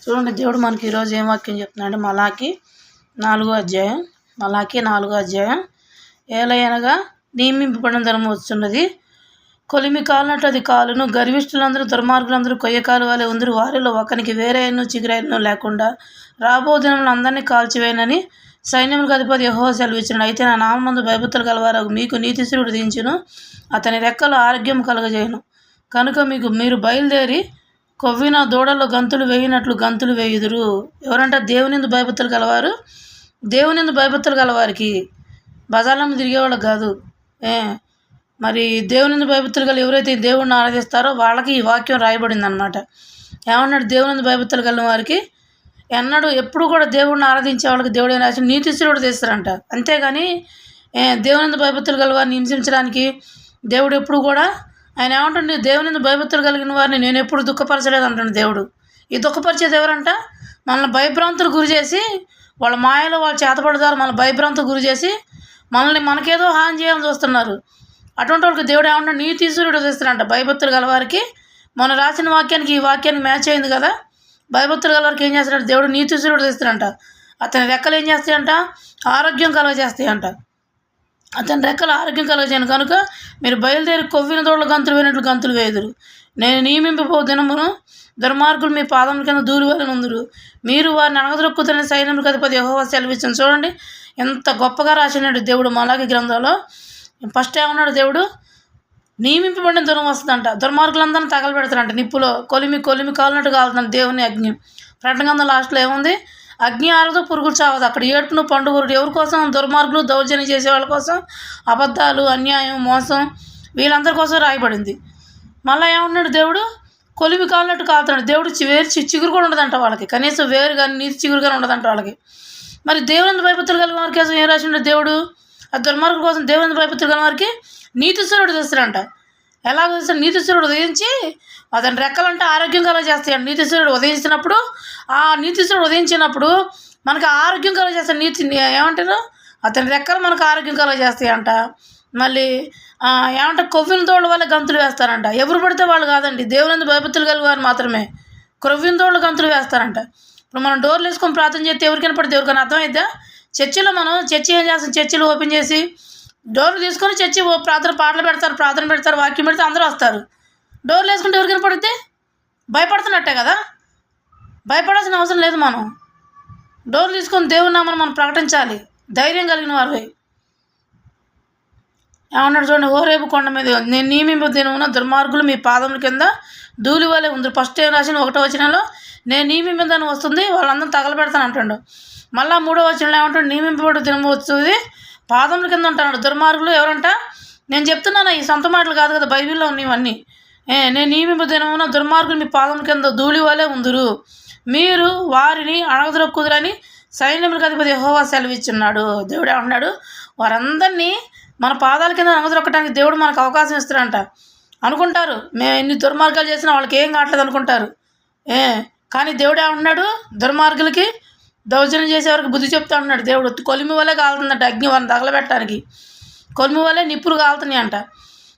చూడండి, దేవుడు మనకి ఈరోజు ఏం వాక్యం చెప్తున్నాడు. మలాకి 4వ అధ్యాయం ఏలయనగా నియమింపబడిన ధర్మం వస్తున్నది, కొలిమి కాలినట్టు అది కాలును. గర్విష్ఠులందరూ దుర్మార్గులందరూ కొయ్యకాలు వలె ఉందరు, వారిలో ఒకనికి వేరైనను చిగురైనను లేకుండా రాబో దినములు అందరినీ కాల్చివేయనని సైన్యములకు అధిపతి యెహోవా సెలవిచ్చును. అయితే నా నామమందు భయభక్తులు గలవారు మీకు నీతిశ్వరుడు దించును, అతని రెక్కలు ఆరోగ్యం కలుగజేయును. కనుక మీరు బయలుదేరి కొవ్విన దూడల్లో గంతులు వేయినట్లు గంతులు వేయుదురు. ఎవరంటే దేవునిందు భయభక్తులు గలవారు. దేవునిందు భయభక్తులు గలవారికి, బజార్లను తిరిగేవాళ్ళకి కాదు. మరి దేవునిందు భయభక్తులు గల ఎవరైతే దేవుడిని ఆరాధిస్తారో వాళ్ళకి ఈ వాక్యం రాయబడింది అనమాట. ఏమన్నాడు? దేవునిందు భయభక్తులు గల వారికి ఎప్పుడు కూడా దేవుడిని ఆరాధించే వాళ్ళకి దేవుడు ఏం రాసి నీతిశ్వరుడు తెస్తారంట. అంతేగాని దేవునిందు భయభక్తులు గల వారిని హింసించడానికి దేవుడు ఎప్పుడు కూడా ఆయన ఏమంటుండే, దేవునిందు భయభక్తులు కలిగిన వారిని నేను ఎప్పుడు దుఃఖపరచలేదు అంటాడు దేవుడు. ఈ దుఃఖపరిచేది ఎవరంట? మనల్ని భయభ్రాంతులు గురి చేసి, వాళ్ళ మాయలో వాళ్ళ చేతపడతారు, మనల్ని భయభ్రాంతులు గురి చేసి మనకేదో హాని చేయాలని చూస్తున్నారు. అటువంటి వాళ్ళకి దేవుడు ఏమన్నా నీతిశ్వరుడు తెస్తారంట. భయభక్తులు గలవారికి మొన్న రాసిన వాక్యానికి ఈ వాక్యానికి మ్యాచ్ అయింది కదా. భయభక్తులు గలవారికి ఏం చేస్తాడంట? దేవుడు నీతిశ్వరుడు తెస్తాడంట. అతని రెక్కలు ఏం చేస్తాయంట? ఆరోగ్యం కలగజేస్తాయంట. అతని రెక్కలు ఆరోగ్యం కలగజేయను. కనుక మీరు బయలుదేరి కొవ్విన తోటలు గంతులు వేయినట్లు గంతులు వేయుదురు. నేను నియమింపబో దినమును దుర్మార్గులు మీ పాదముల కింద దూరి వేలని ఉందురు, మీరు వారిని అణగదొక్కుతున్న సైన్యములకు అధిపతి యెహోవా సెలవిచ్చును. చూడండి ఎంత గొప్పగా రాసినాడు దేవుడు మలాకి గ్రంథంలో. ఫస్ట్ ఏమన్నాడు దేవుడు? నియమింపబడిన దురం వస్తుందంట. దుర్మార్గులందరినీ తగలబెడతారంట నిప్పులో. కొలిమి కాలినట్టు కాలుతుంది దేవుని అగ్ని. ప్రకటన గ్రంథం లాస్ట్లో ఏముంది? అగ్ని ఆరదు, పురుగులు చావదు. అక్కడ ఏడుపును పండుగరు. ఎవరి కోసం? దుర్మార్గులు, దౌర్జన్యం చేసే వాళ్ళ కోసం, అబద్ధాలు, అన్యాయం, మోసం, వీళ్ళందరి కోసం రాయబడింది. మళ్ళీ ఏమన్నాడు దేవుడు? కొలిమి కాలినట్టు కాలుతున్నాడు దేవుడు. చిగురు కూడా ఉండదంట వాళ్ళకి, కనీసం వేరు కానీ నీతి చిగురు కానీ ఉండదంట వాళ్ళకి. మరి దేవుని భయభక్తులు కలిగిన వారి కోసం ఏం రాసిండు దేవుడు? ఆ దుర్మార్గుల కోసం దేవుని భయభక్తులు కలిగిన వారికి నీతిశ్వరుడు తెస్తాడంట. ఎలాగ తెస్తాడు? నీతిశ్వరుడు ఉదయించి అతని రెక్కలంటే ఆరోగ్యం కలగజేస్తాయంట. నీతిశ్వరుడు ఉదయించినప్పుడు, ఆ నీతిశ్వరుడు ఉదయించినప్పుడు మనకు ఆరోగ్యం కలగజేస్తాడు. ఏమంటారు? అతని రెక్కలు మనకు ఆరోగ్యం కలగజేస్తాయంట. మళ్ళీ ఏమంటే కొవ్విన తోళ్ళ వల్ల గంతులు వేస్తారంట. ఎవరు పడితే వాళ్ళు కాదండి, దేవుని భయభక్తులు కలిగి వారు మాత్రమే కొవ్విన తోళ్ళు గంతులు వేస్తారంట. ఇప్పుడు మనం డోర్లు వేసుకొని ప్రార్థన చేస్తే ఎవరికైనా పడితే ఎవరికైనా అర్థమైద్దా? చర్చిలో చర్చి ఏం చేస్తాం? చర్చిలు ఓపెన్ చేసి డోర్లు తీసుకొని చర్చి పాటలు పెడతారు, ప్రార్థన పెడతారు, వాక్యం పెడితే అందరూ వస్తారు. డోర్లు వేసుకుంటే ఎవరికైనా పడితే భయపడుతున్నట్టే కదా. భయపడాల్సిన అవసరం లేదు. మనం డోర్లు తీసుకొని దేవుని నామని మనం ప్రకటించాలి, ధైర్యం కలిగిన వారు. ఏమన్నాడు చూడండి? హోరేబు కొండ మీద నేను నియమింపు దినమున దుర్మార్గులు మీ పాదముల కింద ధూళి వలె ఉంది. ఫస్ట్ ఏం రాసిన 1వ వచనంలో నేను నియమింపదని వస్తుంది, వాళ్ళందరూ తగలబెడతాను అంటాడు. మళ్ళీ 3వ వచనంలో ఏమంటాడు? నియమింపబడి దినము వస్తుంది, పాదముల కింద ఉంటాడు. దుర్మార్గులు ఎవరంట? నేను చెప్తున్నాను, ఈ సొంత మాటలు కాదు కదా, బైబిల్లో ఉన్నవన్నీ. నేను నియమింపు దినమున దుర్మార్గులు మీ పాదముల కింద ధూళి వలె ఉందురు, మీరు వారిని అణగదొక్కుదురని సైన్యములకు అధిపతి యెహోవా సెలవిచ్చున్నాడు. దేవుడు ఏమన్నాడు? వారందరినీ మన పాదాల కింద అణగదొక్కడానికి దేవుడు మనకు అవకాశం ఇస్తాడంట. అనుకుంటారు మేము ఎన్ని దుర్మార్గాలు చేసినా వాళ్ళకి ఏం కావట్లేదు అనుకుంటారు. కానీ దేవుడు ఏమన్నాడు? దుర్మార్గులకి, దౌర్జన్యం చేసేవారికి బుద్ధి చెప్తా ఉన్నాడు దేవుడు. కొలిమి వల్లే కాలుతుందంట అగ్ని, వారిని తగలబెట్టడానికి కొలిమి వల్లే నిప్పులు కాలుతున్నాయి అంట.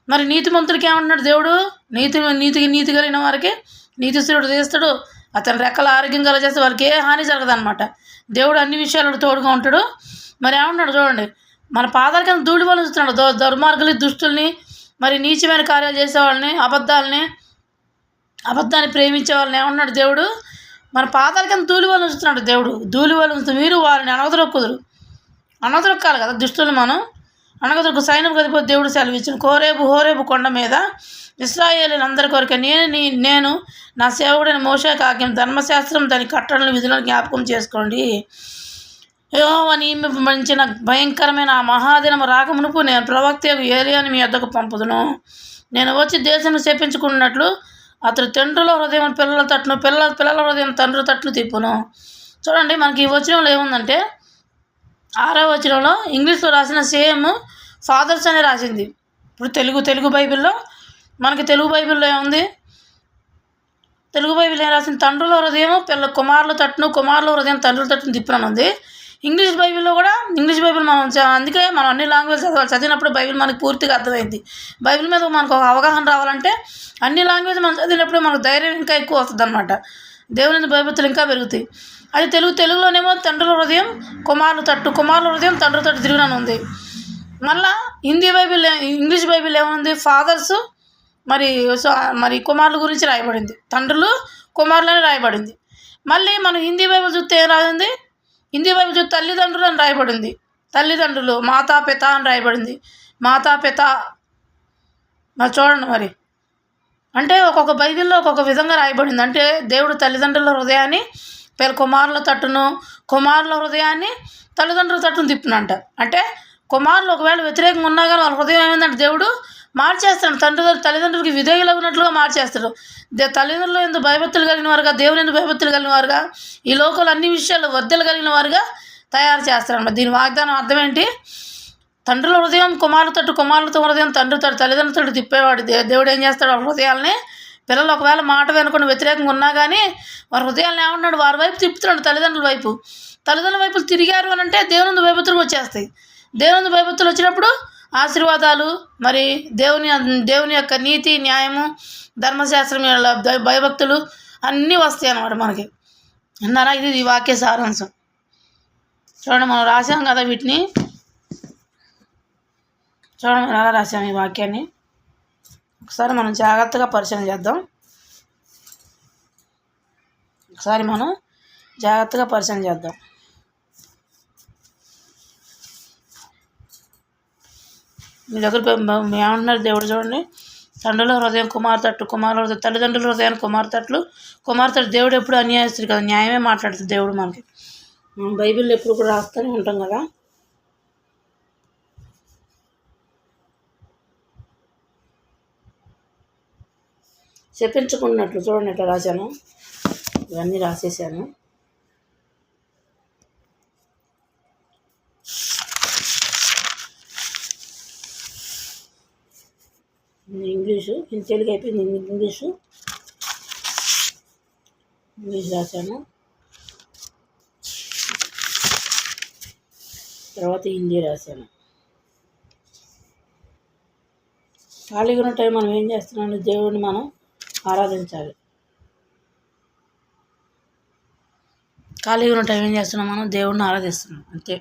మరి నీతిమంతులకి ఏమన్నాడు దేవుడు? నీతి కలిగిన వారికి నీతిశ్వరుడు తీస్తాడు, అతని రెక్కల ఆరోగ్యం కలగజేస్తే వాళ్ళకి ఏ హాని జరగదు అనమాట. దేవుడు అన్ని విషయాలు తోడుగా ఉంటాడు. మరి ఏమన్నాడు చూడండి? మన పాదాల కింద ధూళి వల్ల చూస్తున్నాడు దుర్మార్గుల్ని, దుష్టుల్ని, మరి నీచమైన కార్యాలు చేసేవాళ్ళని, అబద్ధాన్ని ప్రేమించే వాళ్ళని ఏమన్నాడు దేవుడు? మన పాదాల కింద ధూళి వల్ల ఉంచుతున్నాడు దేవుడు. ధూళి వల్ల ఉంచుతూ మీరు వారిని అణగదొక్కాలి కదా దుష్టులు. మనం అణగదొక్కు సైన్యం కదిపోతే దేవుడు సెలవిచ్చిన. హోరేబు కొండ మీద ఇశ్రాయేలీయులు అందరి కొరకే నేను నా సేవకుడైన మోషేకు ఆజ్ఞ ధర్మశాస్త్రం దాని కట్టడలను విధులను జ్ఞాపకం చేసుకోండి. యెహోవా నియమించిన భయంకరమైన ఆ మహాదినము రాకమునుపు నేను ప్రవక్త ఏలియాని మీ వద్దకు పంపుదును. నేను వచ్చి దేశం చెప్పించుకున్నట్లు అతడు తండ్రుల హృదయం పిల్లల తట్టును, పిల్లల హృదయం తండ్రుల తట్టును తిప్పును. చూడండి, మనకి ఈ వచనంలో ఏముందంటే 6వ వచనంలో ఇంగ్లీష్లో రాసిన సేమ్ ఫాదర్స్ అని రాసింది. ఇప్పుడు తెలుగు బైబిల్లో మనకి తెలుగు బైబిల్లో ఏముంది? తెలుగు బైబిల్ ఏం రాసింది? తండ్రుల హృదయం కుమారుల తట్టును, కుమారుల హృదయం తండ్రుల తట్టును తిప్పునని ఉంది. ఇంగ్లీష్ బైబిల్లో కూడా బైబిల్ అందుకే మనం అన్ని లాంగ్వేజ్ చదివినప్పుడు బైబిల్ మనకు పూర్తిగా అర్థమైంది. బైబిల్ మీద మనకు ఒక అవగాహన రావాలంటే అన్ని లాంగ్వేజ్ మనం చదివినప్పుడు మనకు ధైర్యం ఇంకా ఎక్కువ వస్తుంది అనమాట. దేవుని భయభక్తులు ఇంకా పెరుగుతాయి. అది తెలుగులోనేమో తండ్రుల హృదయం కుమారుల తట్టు, కుమారుల హృదయం తండ్రుల తట్టు తిరుగునని ఉంది. మళ్ళా హిందీ బైబిల్, ఇంగ్లీష్ బైబిల్ ఏముంది, ఫాదర్స్ మరి కుమారుల గురించి రాయబడింది, తండ్రులు కుమారులని రాయబడింది. మళ్ళీ మనం హిందీ బైబిల్ చూస్తే ఏం రాయింది, హిందీ బైబిల్ చూస్తే తల్లిదండ్రులు అని రాయబడింది, తల్లిదండ్రులు మాతాపిత అని రాయబడింది, మాతాపిత. మరి చూడండి, మరి అంటే ఒక్కొక్క బైబిల్లో ఒక్కొక్క విధంగా రాయబడింది. అంటే దేవుడు తల్లిదండ్రుల హృదయాన్ని కుమారుల తట్టును, కుమారుల హృదయాన్ని తల్లిదండ్రుల తట్టును తిప్పునంట. అంటే కుమారులు ఒకవేళ వ్యతిరేకంగా ఉన్నా కానీ వాళ్ళ హృదయం ఏమైందంటే దేవుడు మార్చేస్తాడు, తల్లిదండ్రులకి విధేయులు ఉన్నట్లుగా మార్చేస్తాడు. తల్లిదండ్రులు ఎందుకు భయభక్తులు కలిగిన వారుగా, దేవుని ఎందుకు భయభక్తులు కలిగిన వారుగా, ఈ లోకంలో అన్ని విషయాలు వద్దలు కలిగిన వారుగా తయారు చేస్తారన్నమాట. దీని వాగ్దానం అర్థం ఏంటి, తండ్రుల హృదయం కుమారుల తట్టు, కుమారులతో హృదయం తండ్రి తట్టు, తల్లిదండ్రులతో తిప్పేవాడు దేవుడు. ఏం చేస్తాడు, వాళ్ళ హృదయాలని పిల్లలు ఒకవేళ మాట వెనుకొని వ్యతిరేకంగా ఉన్నా కానీ వారి హృదయాలను ఏమన్నాడు, వారి వైపు తిప్పుతున్నాడు, తల్లిదండ్రుల వైపు. తల్లిదండ్రుల వైపు తిరిగారు అని అంటే దేవుని భయభక్తులు వచ్చేస్తాయి. దేవుని భయభక్తులు వచ్చినప్పుడు ఆశీర్వాదాలు, మరి దేవుని యొక్క నీతి, న్యాయము, ధర్మశాస్త్రం, భయభక్తులు అన్నీ వస్తాయి అన్నమాట మనకి. అన్నారా, ఇది ఈ వాక్య సారాంశం. చూడండి, మనం రాసాం కదా వీటిని, చూడండి మనం ఎలా రాసాం ఈ వాక్యాన్ని. ఒకసారి మనం జాగ్రత్తగా పరిశీలన చేద్దాం. మీ దగ్గర ఏమంటున్నారు దేవుడు, చూడండి, తండ్రుల హృదయం కుమారు తట్టు, కుమారుల హృదయం తల్లిదండ్రుల హృదయాన్ని కుమారు తట్లు, కుమారు తట్టు. దేవుడు ఎప్పుడు అన్యాయస్తుడు కదా, న్యాయమే మాట్లాడుతుంది దేవుడు మనకి. మనం బైబిల్లో ఎప్పుడు కూడా రాస్తూనే ఉంటాం కదా. చెప్పించుకున్నట్లు చూడండి ఎట్లా రాశాను, ఇవన్నీ రాసేసాను. ఇంగ్లీషు తెలుగు అయిపోయింది, ఇంగ్లీష్ రాశాను, తర్వాత హిందీ రాశాను. ఖాళీగా ఉన్న టైం మనం ఏం చేస్తున్నాం, దేవుడిని మనం ఆరాధించాలి. ఖాళీగా ఉన్న టైం ఏం చేస్తున్నాం, మనం దేవుడిని ఆరాధిస్తున్నాం, అంతే.